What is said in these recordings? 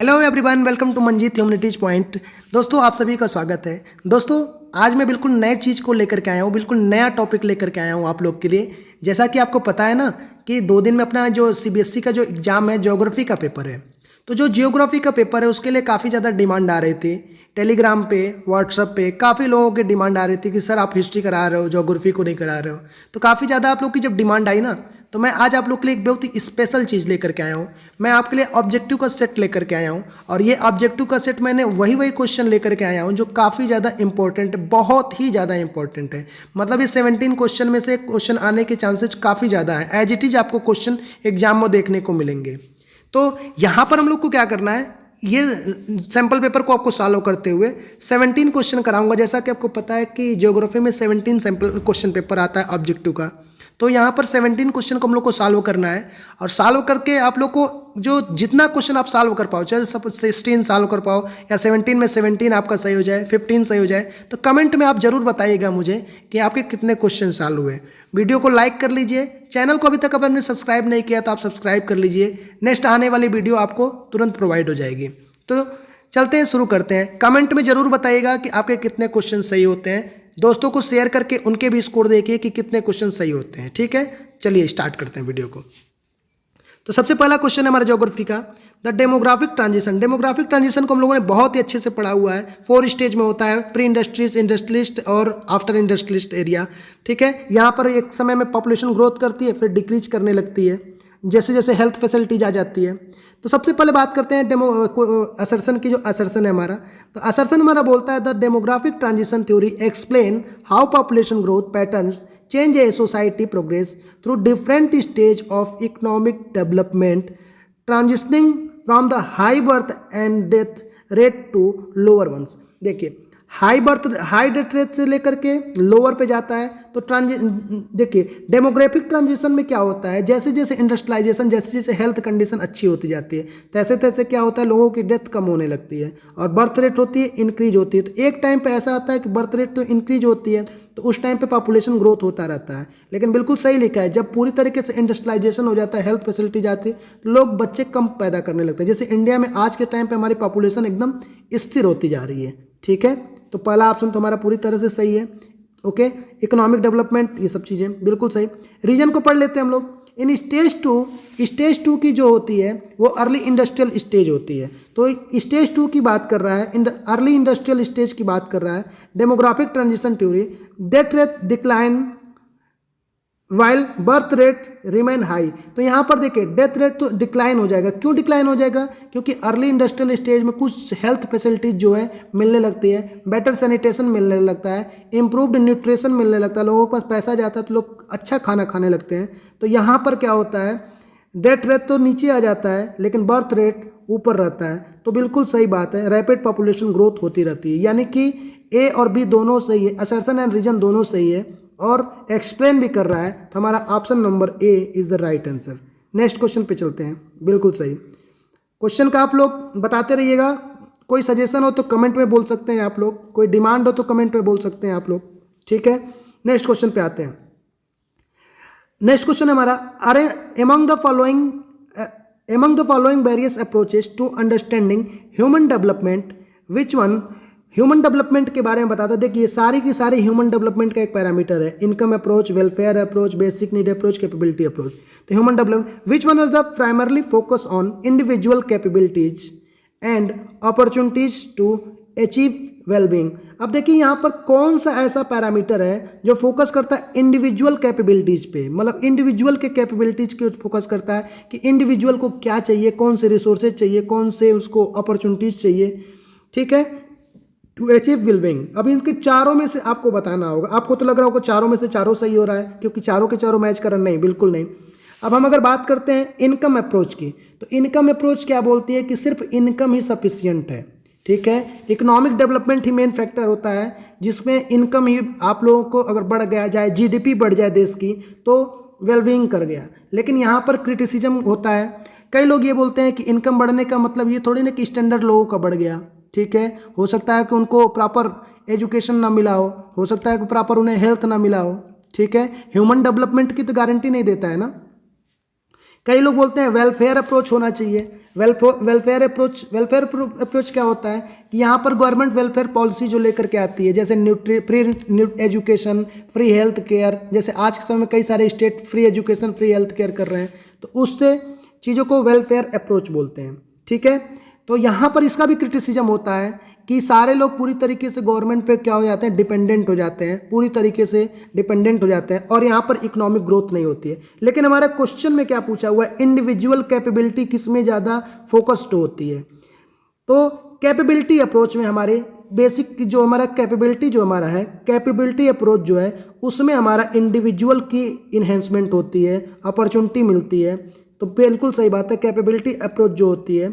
Hello everyone, welcome to Manjeet humanities point. दोस्तों, आप सभी का स्वागत है। दोस्तों, आज मैं बिल्कुल नए चीज़ को लेकर के आया हूँ, बिल्कुल नया टॉपिक लेकर के आया हूँ आप लोग के लिए। जैसा कि आपको पता है ना कि 2 दिन में अपना जो सीबीएसई का जो एग्ज़ाम है, ज्योग्राफी का पेपर है। तो जो ज्योग्राफी का पेपर है उसके लिए काफ़ी ज़्यादा डिमांड आ रही थी। टेलीग्राम पे, व्हाट्सएप पे काफ़ी लोगों की डिमांड आ रही थी कि सर आप हिस्ट्री करा रहे हो, ज्योग्राफी को नहीं करा रहे हो। तो काफ़ी ज़्यादा आप लोग की जब डिमांड आई ना, तो मैं आज आप लोग के लिए एक बहुत ही स्पेशल चीज़ लेकर के आया हूँ। मैं आपके लिए ऑब्जेक्टिव का सेट लेकर के आया हूँ, और ये ऑब्जेक्टिव का सेट मैंने वही क्वेश्चन लेकर के आया हूँ जो काफ़ी ज़्यादा इंपॉर्टेंट है, बहुत ही ज़्यादा इंपॉर्टेंट है। मतलब ये 17 क्वेश्चन में से क्वेश्चन आने के चांसेस काफ़ी ज़्यादा है। एज इट इज़ आपको क्वेश्चन एग्जाम में देखने को मिलेंगे। तो यहाँ पर हम लोग को क्या करना है, ये सैम्पल पेपर को आपको सॉल्व करते हुए 17 क्वेश्चन कराऊंगा। जैसा कि आपको पता है कि ज्योग्राफी में 17 सैम्पल क्वेश्चन पेपर आता है ऑब्जेक्टिव का। तो यहाँ पर 17 क्वेश्चन को हम लोग को सॉल्व करना है, और सॉल्व करके आप लोग को जो जितना क्वेश्चन आप सॉल्व कर पाओ, चाहे सब 16 सॉल्व कर पाओ या 17 में 17 आपका सही हो जाए, 15 सही हो जाए, तो कमेंट में आप जरूर बताइएगा मुझे कि आपके कितने क्वेश्चन सॉल्व हुए। वीडियो को लाइक कर लीजिए, चैनल को अभी तक आपने सब्सक्राइब नहीं किया तो आप सब्सक्राइब कर लीजिए। नेक्स्ट आने वाली वीडियो आपको तुरंत प्रोवाइड हो जाएगी। तो चलते हैं, शुरू करते हैं। कमेंट में जरूर बताइएगा कि आपके कितने क्वेश्चन सही होते हैं। दोस्तों को शेयर करके उनके भी स्कोर देखिए कि कितने क्वेश्चन सही होते हैं। ठीक है, चलिए स्टार्ट करते हैं वीडियो को। तो सबसे पहला क्वेश्चन है हमारा ज्योग्राफी का, the demographic transition. Demographic transition को हम लोगों ने बहुत ही अच्छे से पढ़ा हुआ है। 4 स्टेज में होता है, प्री इंडस्ट्रीज, इंडस्ट्रियलिस्ट और आफ्टर इंडस्ट्रियलिस्ट एरिया। ठीक है, यहाँ पर एक समय में पॉपुलेशन ग्रोथ करती है, फिर डिक्रीज करने लगती है जैसे जैसे हेल्थ फैसिलिटीज आ जाती है। तो सबसे पहले बात करते हैं असर्शन की। जो असर्शन है हमारा, तो असर्शन हमारा बोलता है the demographic transition theory explain how population growth patterns change a society progress through different stage of economic development, transitioning from the high birth and death rate to lower ones। देखिए, high death rate से लेकर के lower पे जाता है। तो देखिए, demographic transition में क्या होता है, जैसे जैसे इंडस्ट्रियलाइजेशन, जैसे जैसे हेल्थ कंडीशन अच्छी होती जाती है, तैसे तैसे क्या होता है, लोगों की डेथ कम होने लगती है और बर्थ रेट होती है इंक्रीज होती है। तो एक टाइम पे ऐसा आता है कि बर्थ रेट तो इंक्रीज होती है, तो उस टाइम पे पॉपुलेशन ग्रोथ होता रहता है। लेकिन बिल्कुल सही लिखा है, जब पूरी तरीके से इंडस्ट्रियलाइजेशन हो जाता है, हेल्थ फैसिलिटी जाती है, तो लोग बच्चे कम पैदा करने लगते हैं। जैसे इंडिया में आज के टाइम पे हमारी पॉपुलेशन एकदम स्थिर होती जा रही है। ठीक है, तो पहला ऑप्शन तो हमारा पूरी तरह से सही है। ओके, इकोनॉमिक डेवलपमेंट, ये सब चीज़ें बिल्कुल सही। रीजन को पढ़ लेते हैं हम लोग। इन स्टेज टू की जो होती है वो अर्ली इंडस्ट्रियल स्टेज होती है। तो स्टेज 2 की बात कर रहा है, अर्ली इंडस्ट्रियल स्टेज की बात कर रहा है। Demographic transition theory, death rate decline while birth rate remain high. तो यहाँ पर देखिए, डेथ रेट तो डिक्लाइन हो जाएगा। क्यों डिक्लाइन हो जाएगा? क्योंकि अर्ली इंडस्ट्रियल स्टेज में कुछ हेल्थ फैसिलिटीज जो है मिलने लगती है, बेटर सैनिटेशन मिलने लगता है, इंप्रूव्ड न्यूट्रिशन मिलने लगता है, लोगों के पास पैसा जाता है तो लोग अच्छा खाना खाने लगते हैं। तो यहाँ पर क्या होता है, डेथ रेट तो नीचे आ जाता है लेकिन बर्थ रेट ऊपर रहता है। तो बिल्कुल सही बात है, रैपिड पॉपुलेशन ग्रोथ होती रहती है। यानी कि ए और बी दोनों सही है, असर्शन एंड रीजन दोनों सही है, और एक्सप्लेन भी कर रहा है। तो हमारा option number A is the right answer. Next question पे चलते हैं। बिल्कुल सही क्वेश्चन का आप लोग बताते रहिएगा। कोई सजेशन हो तो कमेंट में बोल सकते हैं आप लोग, कोई डिमांड हो तो कमेंट में बोल सकते हैं आप लोग। ठीक है, नेक्स्ट क्वेश्चन पे आते हैं। नेक्स्ट क्वेश्चन हमारा, अरे among the following various approaches to understanding human development, which one? Human development के बारे में बताता है। देखिए, सारी की सारी ह्यूमन डेवलपमेंट का एक पैरामीटर है, income approach, welfare approach, basic need approach, capability approach. तो human development, which one is the primarily focus on individual capabilities and opportunities to achieve wellbeing. अब देखिए, यहाँ पर कौन सा ऐसा पैरामीटर है जो फोकस करता है इंडिविजुअल कैपेबिलिटीज पे, मतलब इंडिविजुअल के कैपेबिलिटीज के फोकस करता है कि इंडिविजुअल को क्या चाहिए, कौन से रिसोर्सेज चाहिए, कौन से उसको अपॉर्चुनिटीज चाहिए। ठीक है, टू अचीव वेलबींग। अब इनके चारों में से आपको बताना होगा। आपको तो लग रहा होगा चारों में से चारों सही हो रहा है क्योंकि चारों के चारों मैच कर रहे हैं, नहीं, बिल्कुल नहीं। अब हम अगर बात करते हैं इनकम अप्रोच की, तो इनकम अप्रोच क्या बोलती है कि सिर्फ इनकम ही सफिशियंट है। ठीक है, इकोनॉमिक डेवलपमेंट ही मेन फैक्टर होता है, जिसमें इनकम ही आप लोगों को अगर बढ़ गया जाए, जीडीपी बढ़ जाए देश की, तो वेलबींग कर गया। लेकिन यहाँ पर क्रिटिसिज्म होता है, कई लोग ये बोलते हैं कि इनकम बढ़ने का मतलब ये थोड़ी ना कि स्टैंडर्ड लोगों का बढ़ गया। ठीक है, हो सकता है कि उनको प्रॉपर एजुकेशन ना मिला हो सकता है कि प्रॉपर उन्हें हेल्थ ना मिला हो। ठीक है, ह्यूमन डेवलपमेंट की तो गारंटी नहीं देता है ना। कई लोग बोलते हैं वेलफेयर अप्रोच होना चाहिए। वेलफेयर अप्रोच क्या होता है कि यहाँ पर गवर्नमेंट वेलफेयर पॉलिसी जो लेकर के आती है, जैसे free education, free health care, जैसे आज के समय में कई सारे state free education, free health care कर रहे हैं, तो उससे चीज़ों को वेलफेयर अप्रोच बोलते हैं। ठीक है, तो यहाँ पर इसका भी क्रिटिसिज्म होता है कि सारे लोग पूरी तरीके से गवर्नमेंट पे क्या हो जाते हैं, डिपेंडेंट हो जाते हैं, पूरी तरीके से डिपेंडेंट हो जाते हैं और यहाँ पर इकोनॉमिक ग्रोथ नहीं होती है। लेकिन हमारे क्वेश्चन में क्या पूछा हुआ है, इंडिविजुअल कैपेबिलिटी किस में ज़्यादा फोकस्ड होती है। तो कैपेबिलिटी अप्रोच में हमारे बेसिक जो हमारा कैपेबिलिटी जो हमारा है, कैपेबिलिटी अप्रोच जो है उसमें हमारा इंडिविजुअल की इन्हेंसमेंट होती है, अपॉर्चुनिटी मिलती है। तो बिल्कुल सही बात है, कैपेबिलिटी अप्रोच जो होती है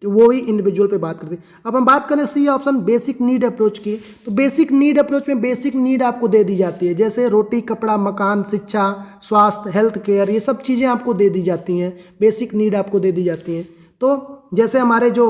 तो वो ही इंडिविजुअल पे बात करते हैं। अब हम बात करें C option basic need approach की, तो बेसिक नीड अप्रोच में बेसिक नीड आपको दे दी जाती है, जैसे रोटी, कपड़ा, मकान, शिक्षा, स्वास्थ्य, हेल्थ केयर, ये सब चीज़ें आपको दे दी जाती हैं, बेसिक नीड आपको दे दी जाती हैं। तो जैसे हमारे जो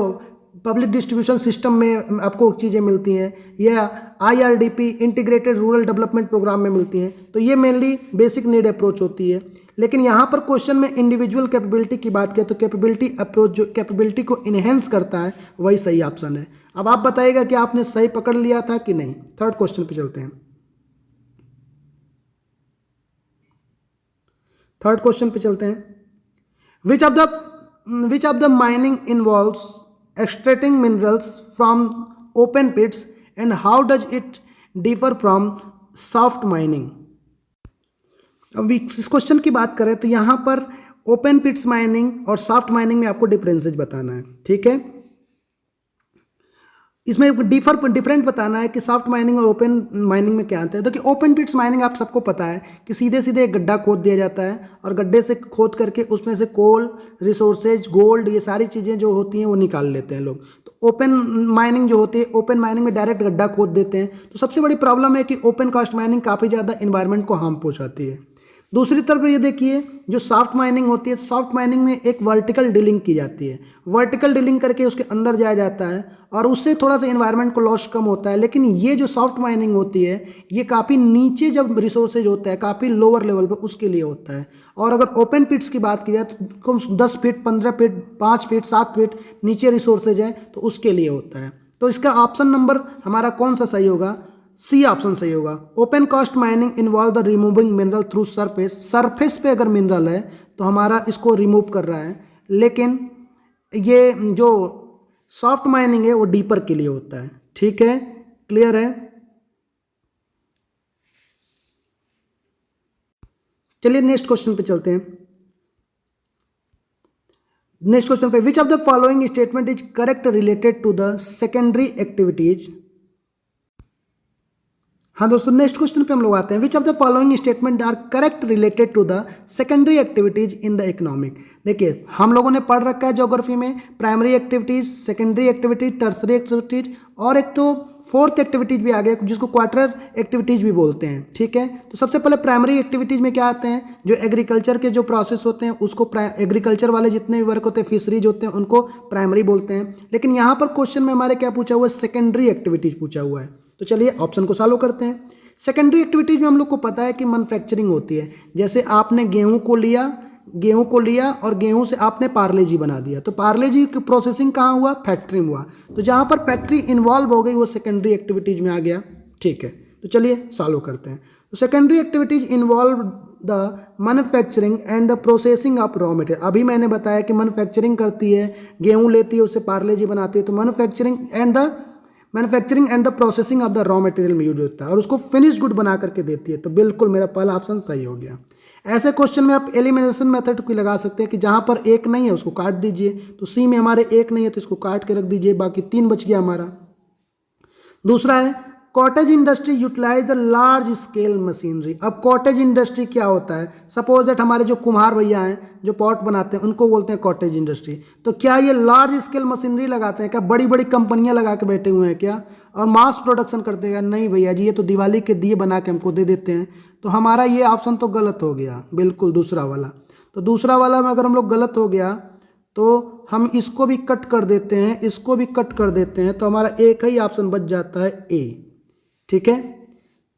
पब्लिक डिस्ट्रीब्यूशन सिस्टम में आपको चीज़ें मिलती हैं या IRDP integrated rural development programme में मिलती हैं, तो ये मेनली बेसिक नीड अप्रोच होती है। लेकिन यहाँ पर क्वेश्चन में इंडिविजुअल कैपेबिलिटी की बात करें तो कैपेबिलिटी अप्रोच जो कैपेबिलिटी को इन्हेंस करता है वही सही ऑप्शन है। अब आप बताइएगा कि आपने सही पकड़ लिया था कि नहीं। थर्ड क्वेश्चन पे चलते हैं। थर्ड क्वेश्चन पे चलते हैं। Which of the mining involves extracting minerals from open pits and how does it differ from soft mining। अब इस क्वेश्चन की बात करें तो यहाँ पर ओपन पिट्स माइनिंग और सॉफ्ट माइनिंग में आपको डिफरेंसेस बताना है। ठीक है, इसमें डिफरेंट बताना है कि सॉफ्ट माइनिंग और ओपन माइनिंग में क्या अंतर है। तो कि ओपन पिट्स माइनिंग आप सबको पता है कि सीधे सीधे एक गड्ढा खोद दिया जाता है और गड्ढे से खोद करके उसमें से कोल, रिसोर्सेज, गोल्ड, ये सारी चीज़ें जो होती हैं वो निकाल लेते हैं लोग। तो ओपन माइनिंग जो होती है, ओपन माइनिंग में डायरेक्ट गड्ढा खोद देते हैं। तो सबसे बड़ी प्रॉब्लम है कि ओपन कास्ट माइनिंग काफ़ी ज़्यादा इन्वायरमेंट को हार्म पहुँचाती है। दूसरी तरफ ये देखिए जो सॉफ्ट माइनिंग होती है, सॉफ्ट माइनिंग में एक वर्टिकल ड्रिलिंग की जाती है, वर्टिकल ड्रिलिंग करके उसके अंदर जाया जाता है और उससे थोड़ा सा इन्वायरमेंट को लॉस कम होता है। लेकिन ये जो सॉफ्ट माइनिंग होती है ये काफ़ी नीचे जब रिसोर्सेज होता है, काफ़ी लोअर लेवल पे, उसके लिए होता है। और अगर ओपन पिट्स की बात की जाए तो 10 फीट, 15 फीट, 5 फीट, 7 फीट नीचे रिसोर्सेज है तो उसके लिए होता है। तो इसका ऑप्शन नंबर हमारा कौन सा सही होगा? सी ऑप्शन सही होगा। Open cast mining involve the removing mineral through surface. Surface पे अगर मिनरल है तो हमारा इसको रिमूव कर रहा है, लेकिन ये जो सॉफ्ट माइनिंग है वो डीपर के लिए होता है। ठीक है, क्लियर है। चलिए नेक्स्ट क्वेश्चन पे चलते हैं। नेक्स्ट क्वेश्चन पे which of the following statement is correct related to the secondary activities. हाँ दोस्तों, नेक्स्ट क्वेश्चन पे हम लोग आते हैं। Which of the following statement are correct related to the secondary activities in the economic. देखिए हम लोगों ने पढ़ रखा है ज्योग्राफी में primary activities, secondary activities, tertiary activities और एक तो फोर्थ एक्टिविटीज भी आ गया जिसको क्वार्टर एक्टिविटीज भी बोलते हैं। ठीक है, तो सबसे पहले प्राइमरी एक्टिविटीज में क्या आते हैं, जो एग्रीकल्चर के जो प्रोसेस होते हैं उसको एग्रीकल्चर वाले जितने भी वर्क होते हैं, फिशरीज होते हैं, उनको प्राइमरी बोलते हैं। लेकिन यहाँ पर क्वेश्चन में हमारे क्या पूछा हुआ है, सेकेंडरी एक्टिविटीज पूछा हुआ है। तो चलिए ऑप्शन को सॉल्व करते हैं। सेकेंडरी एक्टिविटीज में हम लोग को पता है कि मैन्युफैक्चरिंग होती है। जैसे आपने गेहूं को लिया और गेहूं से आपने पार्ले जी बना दिया, तो पार्ले जी की प्रोसेसिंग कहाँ हुआ, फैक्ट्री में हुआ। तो जहाँ पर फैक्ट्री इन्वॉल्व हो गई वो सेकेंडरी एक्टिविटीज में आ गया। ठीक है, तो चलिए सॉल्व करते हैं। तो secondary activities involve the manufacturing and the processing of raw material. अभी मैंने बताया कि मैन्युफैक्चरिंग करती है, गेहूँ लेती है, उससे पार्ले जी बनाती है, तो manufacturing and the processing of the raw material में यूज होता है और उसको फिनिश गुड बना करके देती है। तो बिल्कुल मेरा पहला ऑप्शन सही हो गया। ऐसे क्वेश्चन में आप एलिमिनेशन मेथड भी लगा सकते हैं कि जहाँ पर एक नहीं है उसको काट दीजिए। तो सी में हमारे एक नहीं है तो इसको काट के रख दीजिए, बाकी 3 बच गया हमारा। दूसरा है cottage industry utilise the large scale machinery. अब कॉटेज इंडस्ट्री क्या होता है, सपोज दैट हमारे जो कुम्हार भैया हैं जो पॉट बनाते हैं उनको बोलते हैं कॉटेज इंडस्ट्री। तो क्या ये लार्ज स्केल मशीनरी लगाते हैं क्या, बड़ी बड़ी कंपनियां लगा के बैठे हुए हैं क्या और मास प्रोडक्शन करते हैं? नहीं भैया जी, ये तो दिवाली के दिए बना के हमको दे देते हैं। तो हमारा ये ऑप्शन तो गलत हो गया, बिल्कुल दूसरा वाला। तो दूसरा वाला में अगर हम लोग गलत हो गया तो हम इसको भी कट कर देते हैं, इसको भी कट कर देते हैं, तो हमारा एक ही ऑप्शन बच जाता है ए। ठीक है,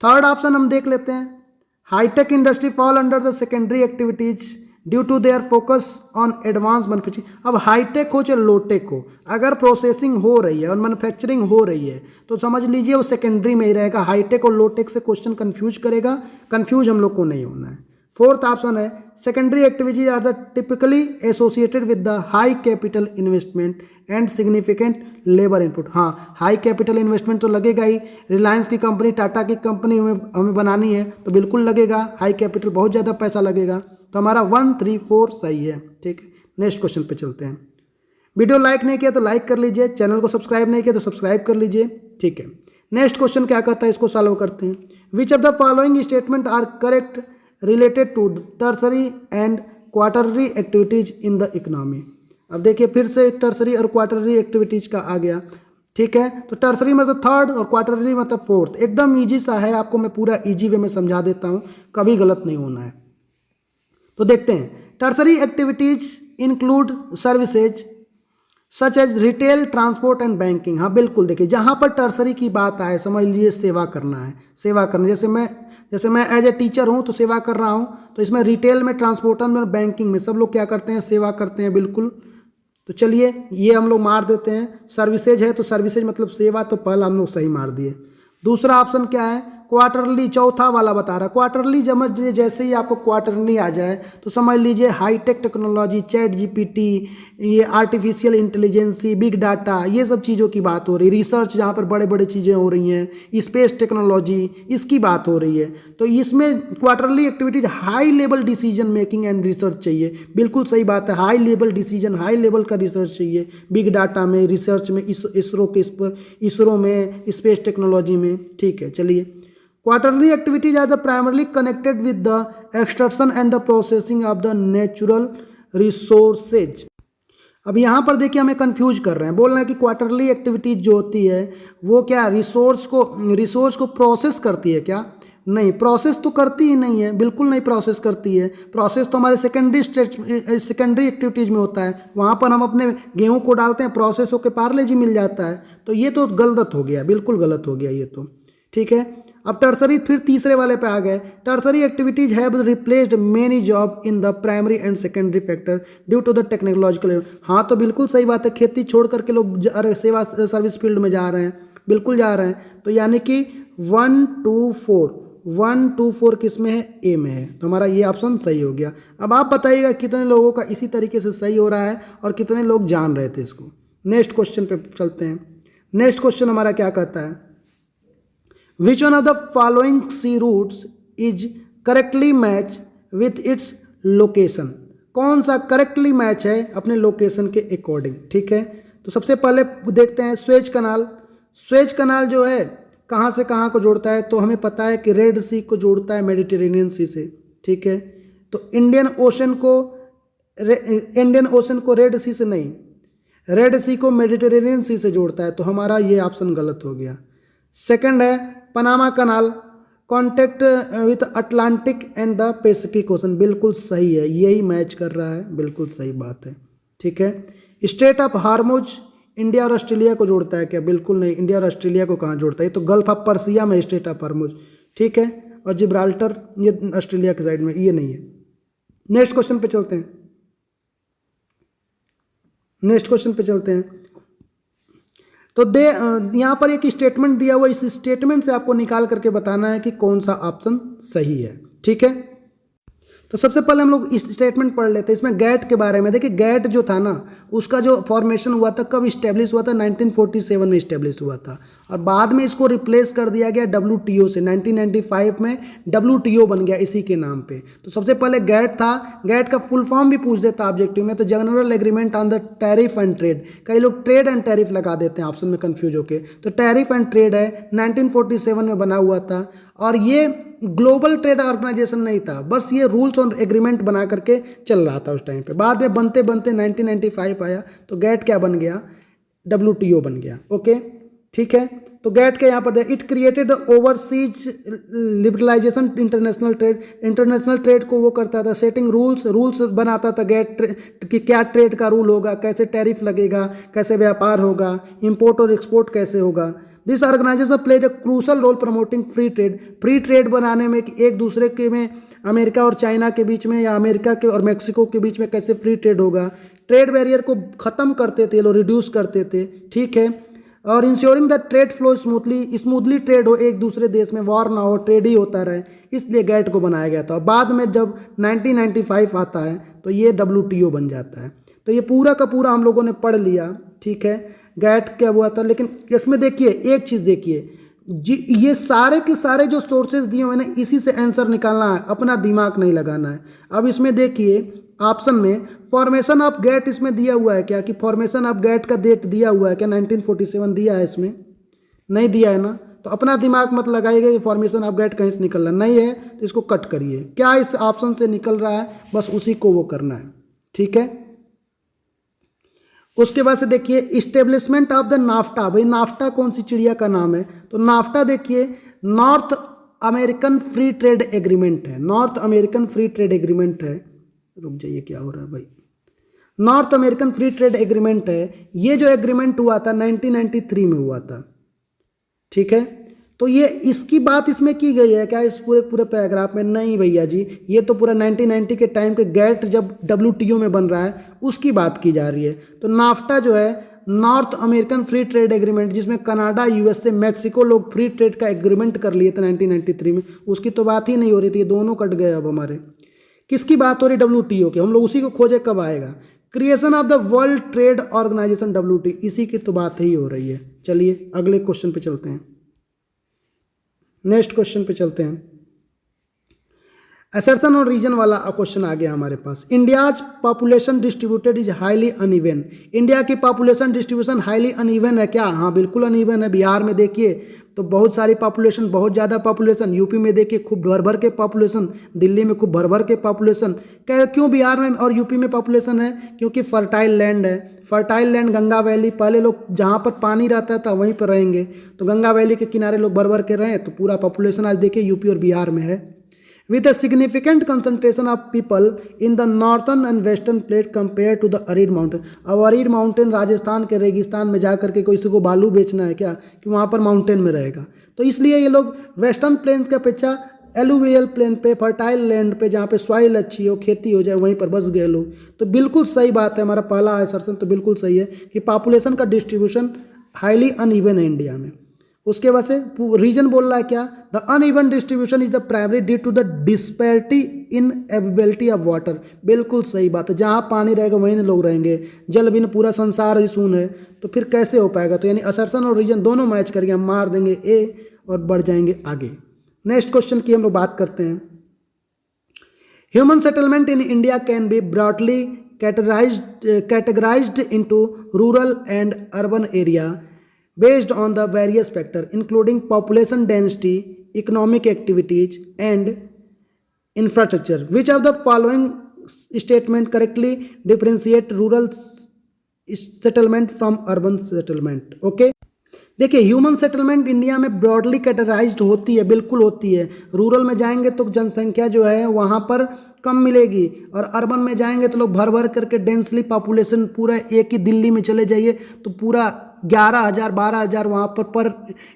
थर्ड ऑप्शन हम देख लेते हैं। High tech industry fall under the secondary activities due to their focus on advance manufacturing. अब हाईटेक हो चाहे लोटेक हो, अगर प्रोसेसिंग हो रही है और मैन्युफैक्चरिंग हो रही है तो समझ लीजिए वो सेकेंडरी में ही रहेगा। हाईटेक और लोटेक से क्वेश्चन कंफ्यूज करेगा, कंफ्यूज हम लोग को नहीं होना है। फोर्थ ऑप्शन है secondary activities are the typically associated with the high capital investment and significant labour input. हाँ, हाई कैपिटल इन्वेस्टमेंट तो लगेगा ही। रिलायंस की कंपनी, टाटा की कंपनी हमें बनानी है तो बिल्कुल लगेगा, हाई कैपिटल, बहुत ज़्यादा पैसा लगेगा। तो हमारा 1, 3, 4 सही है। ठीक है, नेक्स्ट क्वेश्चन पे चलते हैं। वीडियो लाइक नहीं किया तो लाइक कर लीजिए, चैनल को सब्सक्राइब नहीं किया तो सब्सक्राइब कर लीजिए। ठीक है, नेक्स्ट क्वेश्चन क्या कहता है, इसको सॉल्व करते हैं। Which of the following statement are correct related to tertiary and quarterly activities in the economy. अब देखिए फिर से टर्सरी और क्वार्टरली एक्टिविटीज का आ गया। ठीक है, तो टर्सरी मतलब थर्ड और क्वार्टरली मतलब फोर्थ। एकदम इजी सा है, आपको मैं पूरा इजी वे में समझा देता हूँ, कभी गलत नहीं होना है। तो देखते हैं, tertiary activities include services such as retail, transport and banking. हाँ बिल्कुल, देखिए जहाँ पर टर्सरी की बात आए समझ लीजिए सेवा करना है, सेवा करना। जैसे मैं एज ए टीचर हूँ तो सेवा कर रहा हूँ, तो इसमें रिटेल में, ट्रांसपोर्टर में, बैंकिंग में सब लोग क्या करते हैं, सेवा करते हैं। बिल्कुल, तो चलिए ये हम लोग मार देते हैं। सर्विसेज है तो सर्विसेज मतलब सेवा, तो पहला हम लोग सही मार दिए। दूसरा ऑप्शन क्या है, क्वार्टरली, चौथा वाला बता रहा है। क्वार्टरली समझ लीजिए, जैसे ही आपको क्वार्टरली आ जाए तो समझ लीजिए हाईटेक टेक्नोलॉजी, चैट जीपीटी, ये आर्टिफिशियल इंटेलिजेंसी, बिग डाटा, ये सब चीज़ों की बात हो रही है। रिसर्च जहाँ पर बड़े बड़े चीज़ें हो रही हैं, स्पेस टेक्नोलॉजी, इसकी बात हो रही है। तो इसमें quarterly activities high level decision making and research चाहिए। बिल्कुल सही बात है, high level decision, high level का रिसर्च चाहिए बिग डाटा में, रिसर्च में, इसरो में, स्पेस टेक्नोलॉजी में। ठीक है, चलिए quarterly activities are the primarily connected with the extraction and the processing of the natural resources. अब यहाँ पर देखिए हमें कंफ्यूज कर रहे हैं, बोल रहे हैं कि क्वार्टरली एक्टिविटीज जो होती है वो क्या रिसोर्स को प्रोसेस करती है क्या? नहीं, प्रोसेस तो करती ही नहीं है, बिल्कुल नहीं प्रोसेस करती है। प्रोसेस तो हमारे सेकेंडरी एक्टिविटीज में होता है, वहाँ पर हम अपने गेहूं को डालते हैं, प्रोसेस होकर पार्ले जी मिल जाता है। तो ये तो गलत हो गया, बिल्कुल गलत हो गया ये तो। ठीक है, अब टर्सरी, फिर तीसरे वाले पे आ गए। Tertiary activities have replaced many job in the primary and secondary factor due to the technological. हाँ तो बिल्कुल सही बात है, खेती छोड़ करके लोग सेवा सर्विस फील्ड में जा रहे हैं, बिल्कुल जा रहे हैं। तो यानी कि 1, 2, 4 किस में है, ए में है। तो हमारा ये ऑप्शन सही हो गया। अब आप बताइएगा कितने लोगों का इसी तरीके से सही हो रहा है और कितने लोग जान रहे थे इसको। नेक्स्ट क्वेश्चन पे चलते हैं। नेक्स्ट क्वेश्चन हमारा क्या कहता है, Which one of the following sea routes is correctly match with its location? कौन सा करेक्टली मैच है अपने लोकेशन के अकॉर्डिंग? ठीक है, तो सबसे पहले देखते हैं स्वेज कनाल। स्वेज कनाल जो है कहाँ से कहाँ को जोड़ता है, तो हमें पता है कि रेड सी को जोड़ता है मेडिटेरेनियन सी से। ठीक है, तो इंडियन ओशन को रेड सी से नहीं, रेड सी को मेडिटेरेनियन सी से जोड़ता है। तो हमारा ये ऑप्शन गलत हो गया। सेकंड है Panama canal, contact with Atlantic and the Pacific ocean. बिल्कुल सही है, यही मैच कर रहा है, बिल्कुल सही बात है। ठीक है, स्ट्रेट ऑफ हार्मुज इंडिया और ऑस्ट्रेलिया को जोड़ता है क्या? बिल्कुल नहीं, इंडिया और ऑस्ट्रेलिया को कहाँ जोड़ता है, ये तो गल्फ ऑफ पर्सिया में स्ट्रेट ऑफ हार्मुज। ठीक है, और जिब्राल्टर ये ऑस्ट्रेलिया के साइड में, ये नहीं है। नेक्स्ट क्वेश्चन पे चलते हैं। नेक्स्ट क्वेश्चन पे चलते हैं। तो यहाँ पर एक स्टेटमेंट दिया हुआ, इस स्टेटमेंट से आपको निकाल करके बताना है कि कौन सा ऑप्शन सही है। ठीक है, तो सबसे पहले हम लोग इस स्टेटमेंट पढ़ लेते हैं। इसमें गैट के बारे में देखिए, गैट जो था ना उसका जो फॉर्मेशन हुआ था, कब इस्टेब्लिश हुआ था, 1947 में इस्टेब्लिश हुआ था, और बाद में इसको रिप्लेस कर दिया गया WTO से। 1995 में WTO बन गया इसी के नाम पे। तो सबसे पहले गैट था, गैट का फुल फॉर्म भी पूछ देता ऑब्जेक्टिव में, तो general agreement on the tariff and trade. कई लोग ट्रेड एंड टैरिफ लगा देते हैं ऑप्शन में कंफ्यूज होके, तो टैरिफ एंड ट्रेड है, 1947 में बना हुआ था। और ये ग्लोबल ट्रेड ऑर्गेनाइजेशन नहीं था, बस ये रूल्स और एग्रीमेंट बना करके चल रहा था उस टाइम पे। बाद में बनते बनते 1995 आया तो गैट क्या बन गया, WTO बन गया। ओके, ठीक है, तो गैट के यहाँ पर it created overseas liberalisation international trade. International trade को वो करता था, सेटिंग रूल्स बनाता था गैट कि क्या ट्रेड का रूल होगा, कैसे टैरिफ लगेगा, कैसे व्यापार होगा, इंपोर्ट और एक्सपोर्ट कैसे होगा। This organisation play the crucial role promoting free trade. Free trade बनाने में, एक दूसरे के में अमेरिका और चाइना के बीच में या अमेरिका के और मेक्सिको के बीच में कैसे फ्री ट्रेड होगा, ट्रेड बैरियर को ख़त्म करते थे लोग, रिड्यूस करते थे, ठीक है। और ensuring the trade flow smoothly trade हो एक दूसरे देश में, वॉर ना हो, ट्रेड ही होता रहे, इसलिए गैट को बनाया गया था। बाद में जब 1995 आता है तो ये WTO बन जाता है। तो ये पूरा का पूरा हम लोगों ने पढ़ लिया, ठीक है, गैट क्या हुआ था। लेकिन इसमें देखिए एक चीज़ देखिए जी, ये सारे के सारे जो सोर्सेज दिए हुए हैं इसी से आंसर निकालना है, अपना दिमाग नहीं लगाना है। अब इसमें देखिए ऑप्शन में फॉर्मेशन ऑफ गैट इसमें दिया हुआ है क्या, कि फॉर्मेशन ऑफ गैट का डेट दिया हुआ है क्या, 1947 दिया है, इसमें नहीं दिया है ना। तो अपना दिमाग मत लगाइएगा कि फॉर्मेशन ऑफ गैट कहीं से निकल रहा नहीं है, तो इसको कट करिए। क्या इस ऑप्शन से निकल रहा है, बस उसी को वो करना है, ठीक है। उसके बाद से देखिए इस्टेब्लिशमेंट ऑफ द नाफ्टा। भाई नाफ्टा कौन सी चिड़िया का नाम है, तो नाफ्टा देखिए north American free trade agreement है, north American free trade agreement है। रुक जाइए क्या हो रहा है भाई, north American free trade agreement है। ये जो एग्रीमेंट हुआ था 1993 में हुआ था, ठीक है। तो ये इसकी बात इसमें की गई है क्या, इस पूरे पूरे पैराग्राफ में? नहीं भैया जी, ये तो पूरा 1990 के टाइम के गैट जब WTO में बन रहा है उसकी बात की जा रही है। तो नाफ्टा जो है north American free trade agreement, जिसमें कनाडा, USA, मैक्सिको लोग फ्री ट्रेड का एग्रीमेंट कर लिए थे 1993 में, उसकी तो बात ही नहीं हो रही थी। ये दोनों कट गए अब हमारे। किसकी बात हो रही? WTO की। हम लोग उसी को खोजे कब आएगा। Creation of the world trade organisation WTO, इसी की तो बात ही हो रही है। चलिए अगले क्वेश्चन पे चलते हैं, नेक्स्ट क्वेश्चन पे चलते हैं। असर्शन और रीजन वाला क्वेश्चन आ गया हमारे पास। India's population distributed is highly uneven. India की पॉपुलेशन डिस्ट्रीब्यूशन हाईली अनइवन है क्या? हाँ बिल्कुल अनइवन है। बिहार में देखिए तो बहुत सारी पॉपुलेशन, बहुत ज़्यादा पॉपुलेशन। यूपी में देखिए खूब भर भर के पॉपुलेशन, दिल्ली में खूब भर भर के पॉपुलेशन। क्यों बिहार में और यूपी में पॉपुलेशन है? क्योंकि फर्टाइल लैंड है। फर्टाइल लैंड गंगा वैली, पहले लोग जहाँ पर पानी रहता था वहीं पर रहेंगे, तो गंगा वैली के किनारे लोग भर भर के रहे, तो पूरा पॉपुलेशन आज देखिए यूपी और बिहार में है। With a significant concentration of people in the northern and western plate compare to the arid mountain. अब अरीड माउंटेन राजस्थान के रेगिस्तान में जा करके कोई को बालू बेचना है क्या, कि वहाँ पर माउंटेन में रहेगा? तो इसलिए ये लोग वेस्टर्न प्लेन्स की अपेक्षा एलुवियल प्लेन पे, फर्टाइल लैंड पे, जहाँ पे सॉइल अच्छी हो, खेती हो जाए, वहीं पर बस गए लोग। तो बिल्कुल सही बात है, हमारा पहला असर्शन तो बिल्कुल सही है कि पॉपुलेशन का डिस्ट्रीब्यूशन हाईली अनइवन है इंडिया में। उसके बाद से रीजन बोल रहा है क्या? The uneven distribution is the primary due to the disparity in availability of water. बिल्कुल सही बात है, जहाँ पानी रहेगा वहीं लोग रहेंगे। जल बिन पूरा संसार ही शून्य है, तो फिर कैसे हो पाएगा? तो यानी असर्शन और रीजन दोनों मैच करके हम मार देंगे ए और बढ़ जाएंगे आगे। नेक्स्ट क्वेश्चन की हम लोग बात करते हैं। Human settlement in India can be broadly categorised into rural and urban area based on the various factors including population density, economic activities and infrastructure. Which of the following statement correctly differentiate rural settlement from urban settlement? Okay, देखिए human settlement India में broadly categorised होती है, बिल्कुल होती है। Rural में जाएंगे तो जनसंख्या जो है वहाँ पर कम मिलेगी, और अर्बन में जाएंगे तो लोग भर भर करके डेंसली पॉपुलेशन, पूरा एक ही दिल्ली में चले जाइए तो पूरा 11,000 12,000 वहाँ पर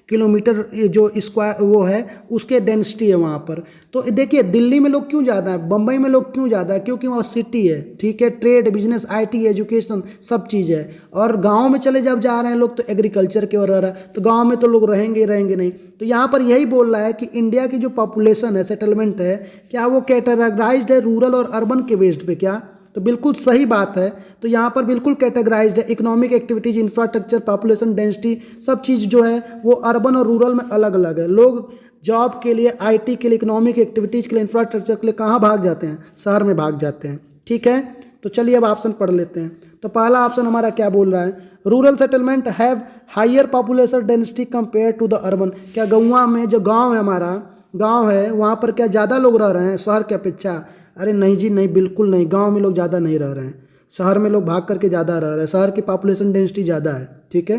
किलोमीटर जो स्क्वायर वो है उसके डेंसिटी है वहाँ पर। तो देखिए दिल्ली में लोग क्यों ज़्यादा है, बम्बई में लोग क्यों ज़्यादा है? क्योंकि वहाँ सिटी है, ठीक है, ट्रेड, बिजनेस, IT, एजुकेशन सब चीज़ है। और गाँव में चले जब जा रहे हैं लोग तो एग्रीकल्चर के और रहा, तो गाँव में तो लोग रहेंगे नहीं। तो यहाँ पर यही बोल रहा है कि इंडिया की जो पॉपुलेशन है, सेटलमेंट है, क्या वो कैटेगराइज्ड है रूरल और अर्बन के बेस्ड पे क्या? तो बिल्कुल सही बात है। तो यहाँ पर बिल्कुल कैटेगराइज्ड है। Economic activities, infrastructure, population density सब चीज़ जो है वो अर्बन और रूरल में अलग अलग है। लोग जॉब के लिए, IT के लिए, इकोनॉमिक एक्टिविटीज़ के लिए, इंफ्रास्ट्रक्चर के लिए कहाँ भाग जाते हैं? शहर में भाग जाते हैं, ठीक है। तो चलिए अब ऑप्शन पढ़ लेते हैं। तो पहला ऑप्शन हमारा क्या बोल रहा है? Rural settlement have higher population density compare to the urban. क्या गौवा में जो गाँव है, हमारा गाँव है, वहाँ पर क्या ज़्यादा लोग रह रहे हैं शहर की अपेक्षा? अरे नहीं जी नहीं, बिल्कुल नहीं। गांव में लोग ज़्यादा नहीं रह रहे हैं, शहर में लोग भाग करके ज़्यादा रह रहे हैं। शहर की पॉपुलेशन डेंसिटी ज़्यादा है, ठीक है,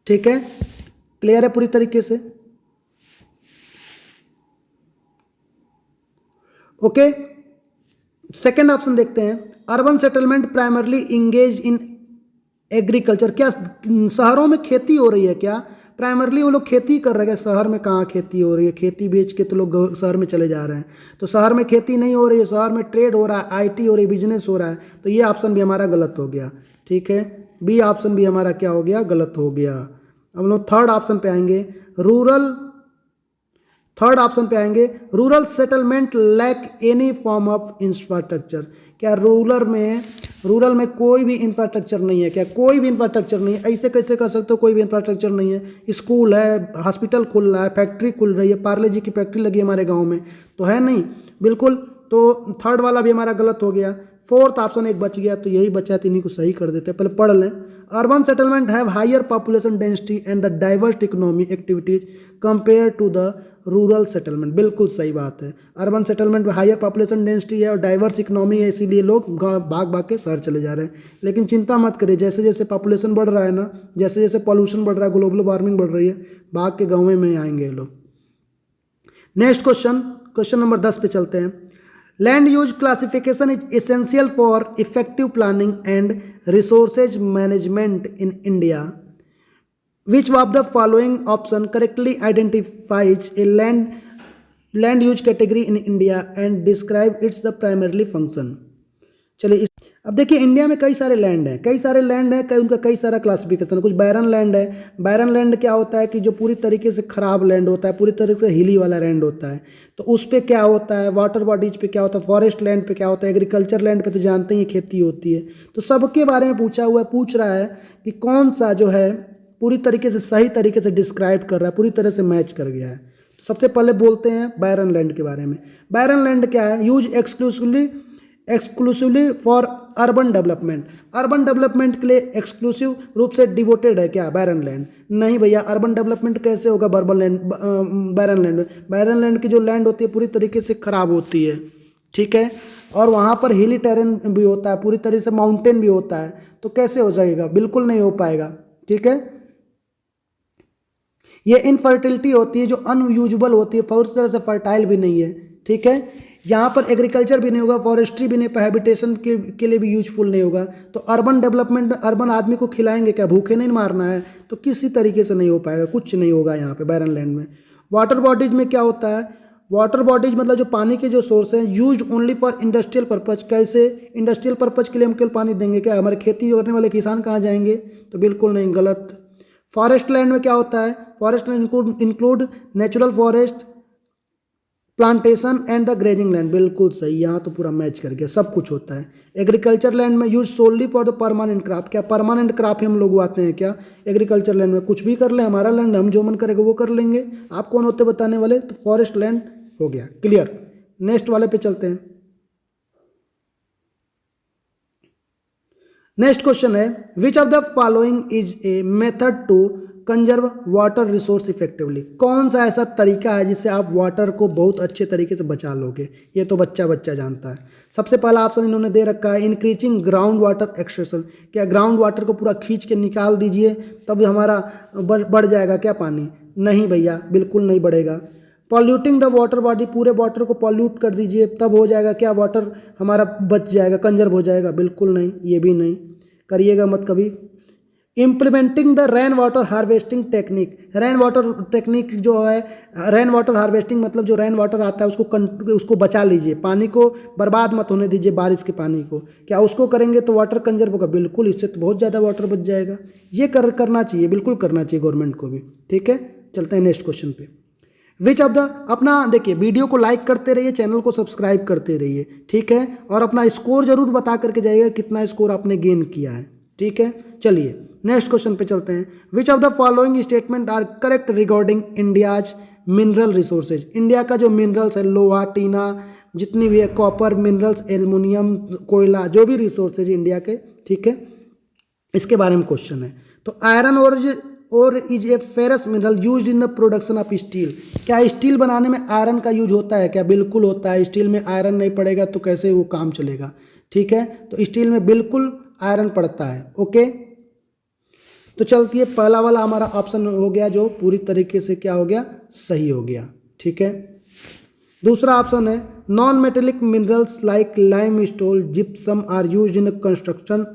ठीक है, क्लियर है पूरी तरीके से? ओके, सेकंड ऑप्शन देखते हैं। Urban settlement primarily engage in agriculture. क्या शहरों में खेती हो रही है क्या? प्राइमरली वो लोग खेती कर रहे हैं। शहर में कहाँ खेती हो रही है, खेती बेच के तो लोग शहर में चले जा रहे हैं। तो शहर में खेती नहीं हो रही है, शहर में ट्रेड हो रहा है, आईटी हो रही है, बिजनेस हो रहा है। तो ये ऑप्शन भी हमारा गलत हो गया। ठीक है, बी ऑप्शन भी हमारा क्या हो गया, गलत हो गया। अब हम लोग थर्ड ऑप्शन पे आएंगे, थर्ड ऑप्शन पे आएंगे, rural settlement lack any form of infrastructure. क्या रूरल में कोई भी इंफ्रास्ट्रक्चर नहीं है? क्या कोई भी इंफ्रास्ट्रक्चर नहीं है? ऐसे कैसे कर सकते हो कोई भी इंफ्रास्ट्रक्चर नहीं है? स्कूल है, हॉस्पिटल खुल रहा है, फैक्ट्री खुल रही है, पार्ले जी की फैक्ट्री लगी है हमारे गांव में, तो है नहीं, बिल्कुल। तो थर्ड वाला भी हमारा गलत हो गया। फोर्थ ऑप्शन एक बच गया, तो यही बचा, तो इन्हीं को सही कर देते हैं। पहले पढ़ लें। Urban settlement have higher population density and the diverse economy activities compare to the rural settlement. बिल्कुल सही बात है। अर्बन सेटलमेंट में हायर पॉपुलेशन डेंसिटी है और डाइवर्स इकोनॉमी है, इसीलिए लोग भाग भाग के शहर चले जा रहे हैं। लेकिन चिंता मत करिए, जैसे जैसे पॉपुलेशन बढ़ रहा है ना, जैसे जैसे पॉल्यूशन बढ़ रहा है, ग्लोबल वार्मिंग बढ़ रही है, भाग के गाँव में आएंगे लोग। नेक्स्ट क्वेश्चन नंबर 10 पे चलते हैं। Land use classification is essential for effective planning and resources management in India. Which of the following option correctly identifies a land use category in India and describe its the primarily function? चलिए अब देखिए, India में कई सारे land हैं, उनका कई सारा क्लासिफिकेशन है। कुछ बैरन लैंड है। बैरन लैंड क्या होता है कि जो पूरी तरीके से खराब लैंड होता है, पूरी तरीके से हिली वाला लैंड होता है। तो उस पर क्या होता है, वाटर बॉडीज पे क्या होता है, फॉरेस्ट लैंड पे क्या होता है, एग्रीकल्चर लैंड पे तो जानते ही खेती होती है। तो सबके बारे में पूछ रहा है कि कौन सा जो है पूरी तरीके से सही तरीके से डिस्क्राइब कर रहा है, पूरी तरह से मैच कर गया है। तो सबसे पहले बोलते हैं बैरन लैंड के बारे में। बैरन लैंड क्या है? Use exclusively for urban development. Urban development के लिए एक्सक्लूसिव रूप से डिवोटेड है क्या बैरन लैंड? नहीं भैया, अर्बन डेवलपमेंट कैसे होगा बैरन लैंड में? बैरन लैंड की जो लैंड होती है पूरी तरीके से खराब होती है, ठीक है, और वहाँ पर हिली टेरेन भी होता है, पूरी तरह से माउंटेन भी होता है। तो कैसे हो जाएगा? बिल्कुल नहीं हो पाएगा, ठीक है। ये इनफर्टिलिटी होती है जो अनयूजुबल होती है, पूरी तरह से फर्टाइल भी नहीं है, ठीक है। यहाँ पर एग्रीकल्चर भी नहीं होगा, फॉरेस्ट्री भी नहीं, हैबिटेशन के लिए भी यूजफुल नहीं होगा। तो अर्बन डेवलपमेंट, अर्बन आदमी को खिलाएंगे क्या? भूखे नहीं मारना है, तो किसी तरीके से नहीं हो पाएगा, कुछ नहीं होगा यहाँ पे बैरन लैंड में। वाटर बॉडीज में क्या होता है? वाटर बॉडीज मतलब जो पानी के जो सोर्स हैं, use only for industrial purpose. कैसे? इंडस्ट्रियल पर्पज के लिए हम केवल पानी देंगे क्या? हमारे खेती करने वाले किसान कहाँ जाएंगे? तो बिल्कुल नहीं, गलत। फॉरेस्ट लैंड में क्या होता है? Forest land include natural forest, plantation and the grazing land. बिल्कुल सही, यहाँ तो पूरा मैच कर गया, सब कुछ होता है। एग्रीकल्चर लैंड में use solely for the permanent crop. क्या परमानेंट क्रॉप हम लोग उगाते हैं क्या एग्रीकल्चर लैंड में? कुछ भी कर ले, हमारा लैंड, हम जो मन करेगा वो कर लेंगे। आप कौन होते बताने वाले? तो फॉरेस्ट लैंड हो गया, क्लियर। नेक्स्ट वाले पे चलते हैं। नेक्स्ट क्वेश्चन है, which of the following is a method to conserve water resource effectively. कौन सा ऐसा तरीका है जिससे आप वाटर को बहुत अच्छे तरीके से बचा लोगे? ये तो बच्चा जानता है। सबसे पहला ऑप्शन इन्होंने दे रखा है, इंक्रीजिंग ग्राउंड वाटर एक्सट्रैक्शन। क्या ग्राउंड वाटर को पूरा खींच के निकाल दीजिए तब हमारा बढ़ जाएगा क्या पानी? नहीं भैया, बिल्कुल नहीं बढ़ेगा। पॉल्यूटिंग द वाटर बॉडी, पूरे वाटर को पॉल्यूट कर दीजिए तब हो जाएगा क्या वाटर हमारा बच जाएगा, कंजर्व हो जाएगा? बिल्कुल नहीं, ये भी नहीं करिएगा मत कभी। Implementing the rain water harvesting technique. Rain water technique जो है, रेन वाटर हार्वेस्टिंग मतलब जो रेन वाटर आता है उसको बचा लीजिए, पानी को बर्बाद मत होने दीजिए, बारिश के पानी को। क्या उसको करेंगे तो वाटर कंजर्व होगा? बिल्कुल, इससे तो बहुत ज़्यादा वाटर बच जाएगा। ये करना चाहिए, बिल्कुल करना चाहिए गवर्नमेंट को भी, ठीक है। चलते हैं नेक्स्ट क्वेश्चन पे। विच ऑफ द, अपना देखिए वीडियो को लाइक करते रहिए, चैनल को सब्सक्राइब करते रहिए, ठीक है, और अपना स्कोर जरूर बता करके जाइएगा कितना स्कोर आपने गेन किया है, ठीक है। चलिए नेक्स्ट क्वेश्चन पे चलते हैं। Which of the following statement are correct regarding India's mineral resources. India का जो मिनरल्स है, लोहा, टीना, जितनी भी है, कॉपर, मिनरल्स, एल्युमिनियम, कोयला, जो भी रिसोर्सेज इंडिया के, ठीक है, इसके बारे में क्वेश्चन है। तो आयरन और is a ferrous mineral used in the production of steel. क्या स्टील बनाने में आयरन का यूज होता है क्या? बिल्कुल होता है। स्टील में आयरन नहीं पड़ेगा तो कैसे वो काम चलेगा, ठीक है। तो स्टील में बिल्कुल आयरन पड़ता है, ओके। तो चलती है, पहला वाला हमारा ऑप्शन हो गया जो पूरी तरीके से क्या हो गया, सही हो गया, ठीक है। दूसरा ऑप्शन है, non metallic minerals like limestone, gypsum are used in construction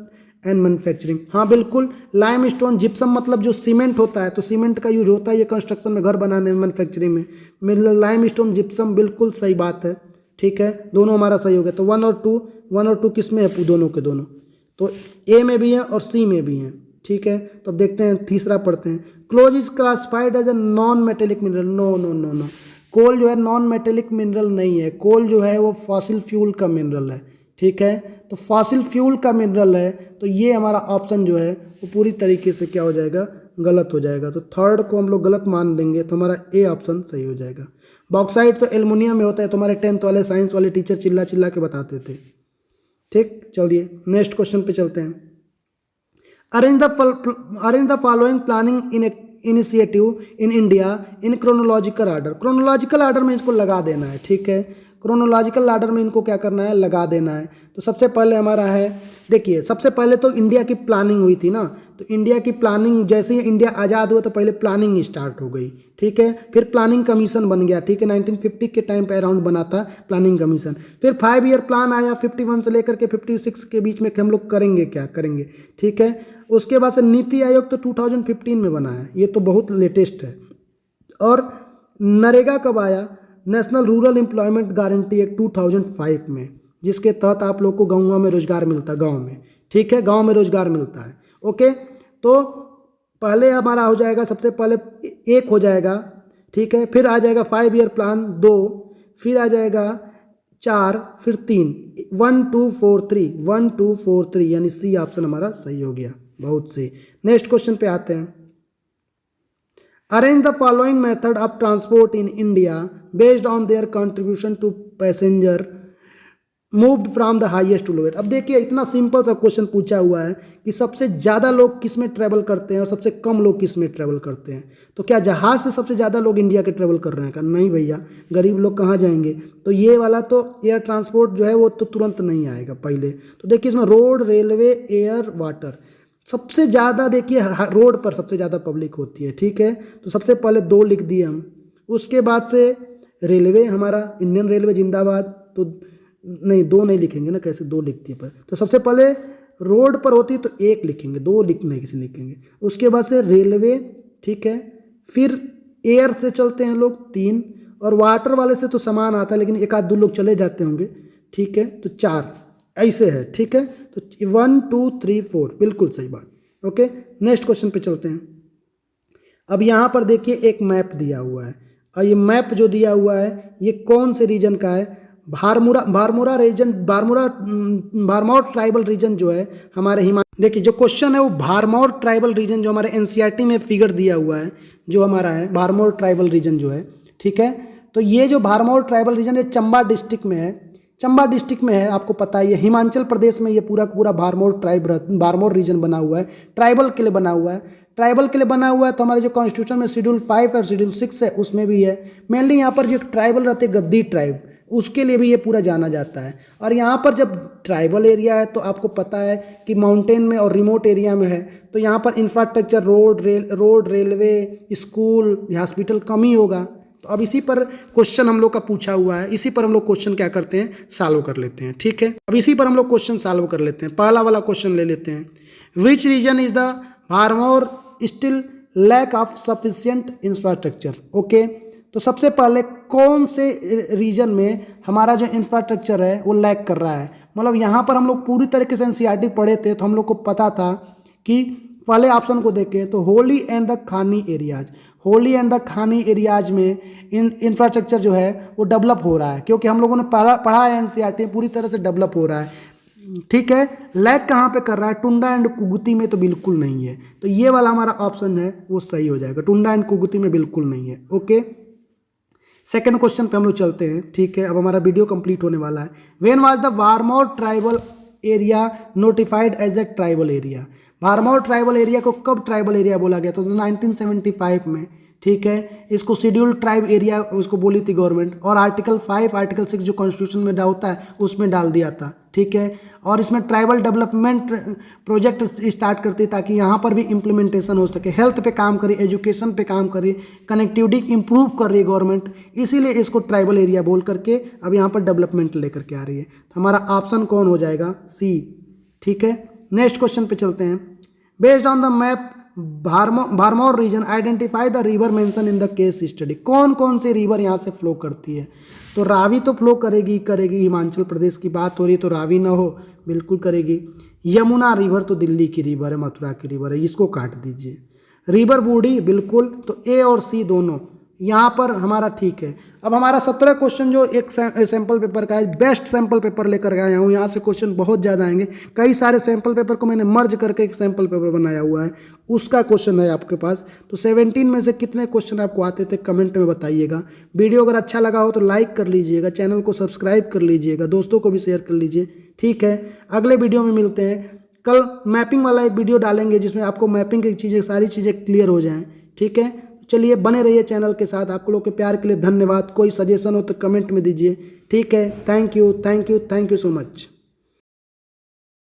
and manufacturing. हाँ बिल्कुल, लाइम स्टोन जिप्सम मतलब जो सीमेंट होता है, तो सीमेंट का यूज होता है ये कंस्ट्रक्शन में, घर बनाने में, मैन्युफैक्चरिंग में। मेरे लाइम स्टोन जिप्सम बिल्कुल सही बात है, ठीक है, दोनों हमारा सही हो गया। तो 1 और 2 किस में है, दोनों के दोनों, तो ए में भी है और सी में भी है, ठीक है। तो अब देखते हैं तीसरा पढ़ते हैं। Coal is classified as a non metallic mineral. No no no no, coal जो है नॉन मेटेलिक मिनरल नहीं है। कोल जो है वो फॉसिल फ्यूल का मिनरल है, ठीक है। तो फॉसिल फ्यूल का मिनरल है, तो ये हमारा ऑप्शन जो है वो पूरी तरीके से क्या हो जाएगा, गलत हो जाएगा। तो थर्ड को हम लोग गलत मान देंगे, तो हमारा ए ऑप्शन सही हो जाएगा। बॉक्साइट तो एल्युमिनियम में होता है, तुम्हारे 10th वाले साइंस वाले टीचर चिल्ला चिल्ला के बताते थे, ठीक। चलिए नेक्स्ट क्वेश्चन पे चलते हैं। Arrange the following planning initiative in India in chronological order. Chronological order में इसको लगा देना है, ठीक है। क्रोनोलॉजिकल आर्डर में इनको क्या करना है, लगा देना है। तो सबसे पहले हमारा है, देखिए सबसे पहले तो इंडिया की प्लानिंग हुई थी ना, तो इंडिया की प्लानिंग जैसे ही इंडिया आज़ाद हुआ तो पहले प्लानिंग स्टार्ट हो गई, ठीक है। फिर प्लानिंग कमीशन बन गया, ठीक है, 1950 के टाइम पे अराउंड बना था प्लानिंग कमीशन। फिर 5 ईयर प्लान आया 51 से लेकर के 56 के बीच में कि हम लोग करेंगे क्या करेंगे, ठीक है। उसके बाद से नीति आयोग तो 2015 में बना है, ये तो बहुत लेटेस्ट है। और नरेगा कब आया, national rural employment guarantee act 2005 में, जिसके तहत आप लोग को गाँव में रोजगार मिलता है, गाँव में, ठीक है, गाँव में रोजगार मिलता है, ओके। तो पहले हमारा हो जाएगा, सबसे पहले एक हो जाएगा, ठीक है। फिर आ जाएगा 5 ईयर प्लान 2, फिर आ जाएगा 4, फिर 3, 1 2 4 3, 1 2 4 3, यानी सी ऑप्शन हमारा सही हो गया, बहुत सही। नेक्स्ट क्वेश्चन पे आते हैं। Arrange the following method of transport in India based on their contribution to passenger moved from the highest to lowest. अब देखिए इतना सिंपल सा क्वेश्चन पूछा हुआ है कि सबसे ज़्यादा लोग किस में ट्रैवल करते हैं और सबसे कम लोग किस में ट्रैवल करते हैं। तो क्या जहाज़ से सबसे ज़्यादा लोग इंडिया के ट्रैवल कर रहे हैं? क्या नहीं भैया, गरीब लोग कहाँ जाएंगे। तो ये वाला तो एयर ट्रांसपोर्ट जो है वो तो तुरंत नहीं आएगा पहले। तो देखिए इसमें रोड, रेलवे, एयर, वाटर, सबसे ज़्यादा देखिए रोड पर सबसे ज़्यादा पब्लिक होती है, ठीक है। तो सबसे पहले 2 लिख दिए हम। उसके बाद से रेलवे, हमारा इंडियन रेलवे जिंदाबाद, तो नहीं 2 नहीं लिखेंगे ना, कैसे 2 लिख दिए पर। तो सबसे पहले रोड पर होती है तो 1 लिखेंगे, 2 लिखने किसी लिखेंगे। उसके बाद से रेलवे, ठीक है। फिर एयर से चलते हैं लोग 3, और वाटर वाले से तो सामान आता है लेकिन एक आध 2 लोग चले जाते होंगे, ठीक है। तो 4 ऐसे है, ठीक है। तो 1 2 3 4 बिल्कुल सही बात, ओके। नेक्स्ट क्वेश्चन पे चलते हैं। अब यहाँ पर देखिए एक मैप दिया हुआ है, और ये मैप जो दिया हुआ है ये कौन से रीजन का है, भारमोरा रीजन, भारमौर ट्राइबल रीजन जो है हमारे हिमाचल। देखिए जो क्वेश्चन है वो भारमौर ट्राइबल रीजन जो हमारे एनसीईआरटी में फिगर दिया हुआ है, जो हमारा है भारमौर ट्राइबल रीजन जो है, ठीक है। तो ये जो भारमौर ट्राइबल रीजन है चंबा डिस्ट्रिक्ट में है, चंबा डिस्ट्रिक्ट में है, आपको पता ही है। हिमाचल प्रदेश में ये पूरा भारमौर रीजन बना हुआ है, ट्राइबल के लिए बना हुआ है, ट्राइबल के लिए बना हुआ है। तो हमारे जो कॉन्स्टिट्यूशन में शेड्यूल 5 और शेड्यूल 6 है उसमें भी है। मेनली यहाँ पर जो ट्राइबल रहते हैं गद्दी ट्राइब, उसके लिए भी ये पूरा जाना जाता है। और यहाँ पर जब ट्राइबल एरिया है तो आपको पता है कि माउंटेन में और रिमोट एरिया में है, तो यहाँ पर infrastructure road, railway, school, hospital कम ही होगा। तो अब इसी पर क्वेश्चन हम लोग का पूछा हुआ है, इसी पर हम लोग क्वेश्चन क्या करते हैं, सॉल्व कर लेते हैं, ठीक है। अब इसी पर हम लोग क्वेश्चन सॉल्व कर लेते हैं। पहला वाला क्वेश्चन ले लेते हैं। Which region is the Bharmour still lack of sufficient infrastructure, okay. तो सबसे पहले कौन से रीजन में हमारा जो इंफ्रास्ट्रक्चर है वो लैक कर रहा है। मतलब यहाँ पर हम लोग पूरी तरीके से एनसीईआरटी पढ़े थे तो हम लोग को पता था कि पहले ऑप्शन को देखें तो होली एंड द खानी एरियाज, होली एंड द खानी एरियाज में इंफ्रास्ट्रक्चर जो है वो डेवलप हो रहा है, क्योंकि हम लोगों ने पढ़ा है एनसीईआरटी पूरी तरह से डेवलप हो रहा है, ठीक है। लैक कहाँ पे कर रहा है, टुंडा एंड कुगुती में तो बिल्कुल नहीं है। तो ये वाला हमारा ऑप्शन है वो सही हो जाएगा, टुंडा एंड कुगुती में बिल्कुल नहीं है, ओके। सेकंड क्वेश्चन पे हम लोग चलते हैं, ठीक है। अब हमारा वीडियो कंप्लीट होने वाला है। When was the Bharmour tribal area notified as a tribal area. Bharmour tribal area को कब ट्राइबल एरिया बोला गया? तो 1975 में, ठीक है। इसको शेड्यूल ट्राइब एरिया उसको बोली थी गवर्नमेंट, और आर्टिकल 5 आर्टिकल 6 जो कॉन्स्टिट्यूशन में होता है उसमें डाल दिया था, ठीक है। और इसमें ट्राइबल डेवलपमेंट प्रोजेक्ट स्टार्ट करती है ताकि यहाँ पर भी इम्प्लीमेंटेशन हो सके। हेल्थ पे काम करी, एजुकेशन पे काम करी, कनेक्टिविटी इंप्रूव कर रही है गवर्नमेंट, इसीलिए इसको ट्राइबल एरिया बोल करके अब यहाँ पर डेवलपमेंट लेकर के आ रही है। तो हमारा ऑप्शन कौन हो जाएगा? सी, ठीक है। नेक्स्ट क्वेश्चन पे चलते हैं। Based on the map Bharmour region identify the river mention in the case study. कौन कौन सी रिवर यहाँ से फ्लो करती है? तो रावी तो फ्लो करेगी करेगी, हिमाचल प्रदेश की बात हो रही है तो रावी ना हो, बिल्कुल करेगी। यमुना रिवर तो दिल्ली की रिवर है, मथुरा की रिवर है, इसको काट दीजिए। रिवर बूढ़ी बिल्कुल, तो ए और सी दोनों यहाँ पर हमारा ठीक है। अब हमारा 17 क्वेश्चन जो एक सैम्पल पेपर का है, बेस्ट सैम्पल पेपर लेकर के आया हूँ। यहाँ से क्वेश्चन बहुत ज़्यादा आएंगे, कई सारे सैम्पल पेपर को मैंने मर्ज करके एक सैम्पल पेपर बनाया हुआ है, उसका क्वेश्चन है आपके पास। तो 17 में से कितने क्वेश्चन आपको आते थे कमेंट में बताइएगा। वीडियो अगर अच्छा लगा हो तो लाइक कर लीजिएगा, चैनल को सब्सक्राइब कर लीजिएगा, दोस्तों को भी शेयर कर लीजिए। ठीक है, अगले वीडियो में मिलते हैं। कल मैपिंग वाला एक वीडियो डालेंगे जिसमें आपको मैपिंग की चीज़ें सारी चीज़ें क्लियर हो जाएं। ठीक है, चलिए बने रहिए चैनल के साथ। आपको लोग के प्यार के लिए धन्यवाद। कोई सजेशन हो तो कमेंट में दीजिए। ठीक है, थैंक यू सो मच।